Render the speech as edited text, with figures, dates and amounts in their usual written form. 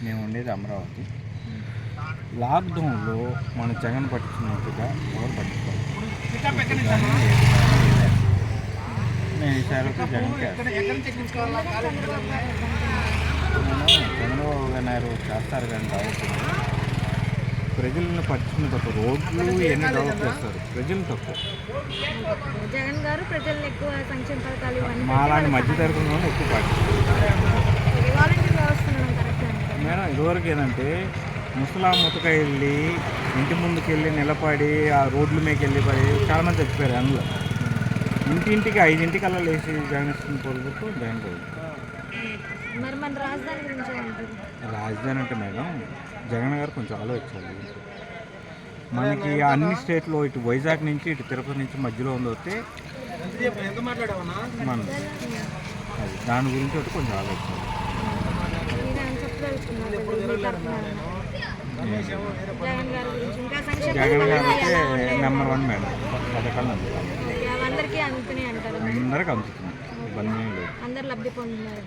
మేము ఉండేది అమరావతి. లాక్డౌన్లో మన జగన్ పట్టించినట్టుగా ఎవరు పట్టించుకోవాలి. నేను ఈసారి జగన్కి చంద్రబాబు గారు చేస్తారు కానీ డెవలప్ ప్రజలను పట్టించుకుని తక్కువ. రోడ్లు ఎన్ని డెవలప్ చేస్తారు, ప్రజలు తక్కువ. జగన్ గారు ప్రజలను ఎక్కువ సంక్షేమ పథకాలు మాలాంటి మధ్య తరగతి వాళ్ళు ఎక్కువ పట్టించుకుంటారు. మేడం ఇదివరకు ఏంటంటే ముతక వెళ్ళి ఇంటి ముందుకు వెళ్ళి నిలబడి ఆ రోడ్ల మీదకి వెళ్ళి పడి చాలామంది చచ్చిపోయారు. అందులో ఇంటింటికి 5 లేచి జగన్ ఇస్తున్న పొరుగుతూ జగన్ పొరుగు. రాజధాని అంటే మేడం జగన్ గారు కొంచెం ఆలోచించాలి. మనకి అన్ని స్టేట్లో ఇటు వైజాగ్ నుంచి ఇటు తిరుపతి నుంచి మధ్యలో వస్తే మన అది దాని గురించి ఒకటి కొంచెం ఆలోచించాలి. జగన్ గారు అయితే నెంబర్ 1 మేడం. పథకాలు అందరికీ అందుతుంది, ఇబ్బంది లేదు, అందరు లబ్ధి పొందుతున్నారు.